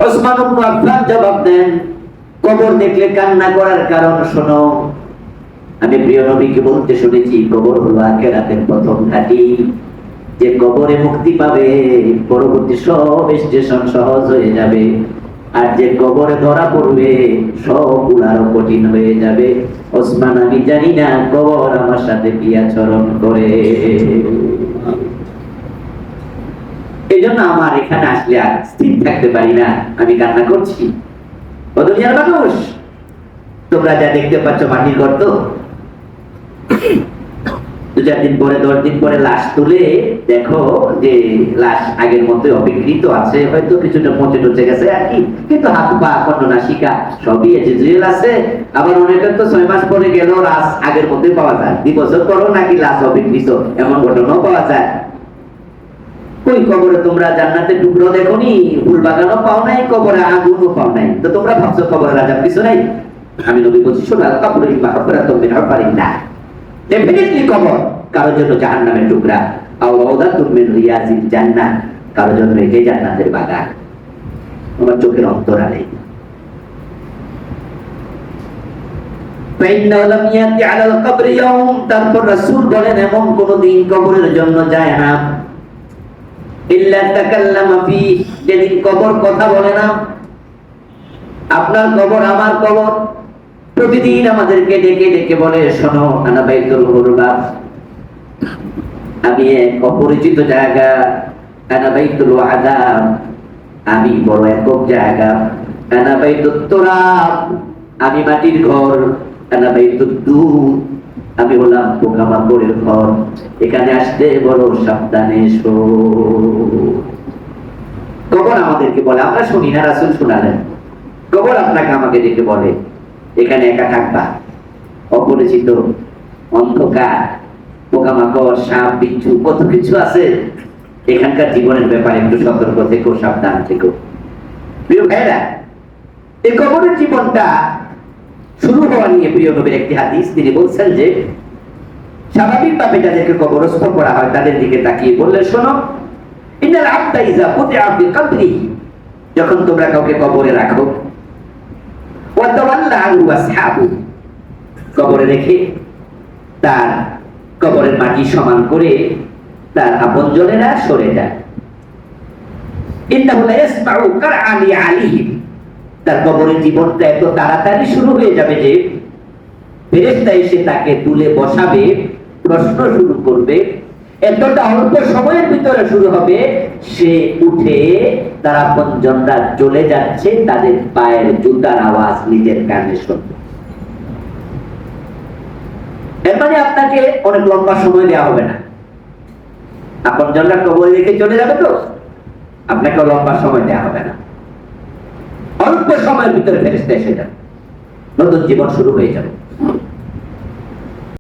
ওসমান ইবনে আফফান জবাব দেন, কবর দেখলে কান্না করার কারণ শোনো। আমি প্রিয় নবীকে বলতে শুনেছি, কবর হলো আখিরাতের প্রথম ঘাঁটি। যে কবরে মুক্তি পাবে, পরবর্তী সব স্টেশন সহজ হয়ে যাবে। আর যে কবরে ধরা পড়বে, সবগুলো আরো কঠিন হয়ে যাবে। ওসমান, আমি জানি না কবর আমার সাথে কি আচরণ করে। এই জন্য আমার এখানে আসলে আর স্থির থাকতে পারি না, আমি কান্না করছি। ও দুনিয়ার মানুষ, তোমরা যা দেখতে পাচ্ছ মাটির গর্ত, 2-4 দিন পরে 10 দিন পরে লাশ তুলে দেখো যে লাশ আগের মতো অবিকৃত আছে, হয়তো কিছুটা পচে টচে গেছে আর কি, কিন্তু হাত পা কন্ডনাসিকা সবই এজেজুয়াল আছে। আবার অনেকের তো 6 মাস পরে গেল লাশ আগের মতো পাওয়া যায়, 2 বছর পরও নাকি লাশ অবিকৃত, এমন ঘটনাও পাওয়া যায়। ওই কবরে তোমরা জান্নাতের টুকরো দেখোনি, ফুল বাগানও পাও নাই, কবরে আগুনও পাও নাই, তো তোমরা ভাবছো কবরে রাজাব কিছু নাই? আমি নবী বলছি, শোনা কবরে মাহফিরাতুম মিন হুফারিল্লাহ, ডেফিনেটলি কবর কারোর জন্য জাহান্নামের টুকরা, আও রাউদাতুম মিন রিয়াজিল জান্নাহ, কারোর জন্য এটাই জান্নাতের বাগান। তোমার চোখের অন্তরালে ফাইন্নাহু লাম ইয়াতি আলাল কবরি ইয়াউম, তারপর রাসূল বলেন এমন কোন দিন কবরের জন্য যায় না ইল্লা তাকাল্লামা ফি, যেদিন কবর কথা বলে না। আপনার কবর আমার কবর প্রতিদিন আমাদেরকে ডেকে ডেকে বলে, শোনো আনা বাইতুল গুরবাত, আমি এক অপরিচিত জায়গা, আনা বাইতুল আযাব, আমি বড় একক জায়গা, আনা বাইতুত তুরাব, আমি মাটির ঘর, আনা বাইতুদ দুর, আমি হলাম পোকামাকড়ের ঘর, এখানে আসতে বড় সাবধানে এসো। কবর আমাদেরকে বলে, আমরা শুনি না, রাসূল শোনালেন। কবর আপনাকে আমাকে ডেকে বলে, এখানে একা থাকবা, অপরিচিত, অন্ধকার, পোকামাকড়, সাপ বিচ্ছু, কত কিছু আছে, এখানকার জীবনের ব্যাপারে একটু সতর্ক থেকো, সাবধান থেকো। প্রিয় ভাইরা, এই কবরের জীবনটা শুরু হওয়া নিয়ে প্রিয় নবীর একটি হাদিস, তিনি বলছেন যে স্বাভাবিকভাবে যাদেরকে কবরস্থ করা হয় তাদের দিকে তাকিয়ে বললেন, শোনো, ইন্নাল আবদা ইযা কুতিআ ফি কবরিহি, যখন তোমরা কাউকে কবরে রাখো, ওয়া তাওয়াল্লা আনহু আসহাবু, কবরে রেখে তার কবরের মাটি সমান করে তার আপনজনেরা সরে যায়, ইন্নাহু লা ইয়াসমাউ কারআলি আলিহিম, তার কবরের জীবনটা এত তাড়াতাড়ি শুরু হয়ে যাবে যে ফেরেশতা এসে তাকে তুলে বসাবে, প্রশ্ন শুরু করবে, এতটা অল্প সময়ের ভিতরে শুরু হবে, সে উঠে তার আপনজনরা চলে যাচ্ছে, তাদের পায়ের জুতার আওয়াজ নিজের কানে শুনবে। এর মানে আপনাকে অনেক লম্বা সময় দেওয়া হবে না, আপনজনরা কবরে রেখে চলে যাবে, তো আপনাকে লম্বা সময় দেওয়া হবে না, অল্প সময়ের ভিতরে ফেরেশতা এসে যাবে, নতুন জীবন শুরু হয়ে যাবে।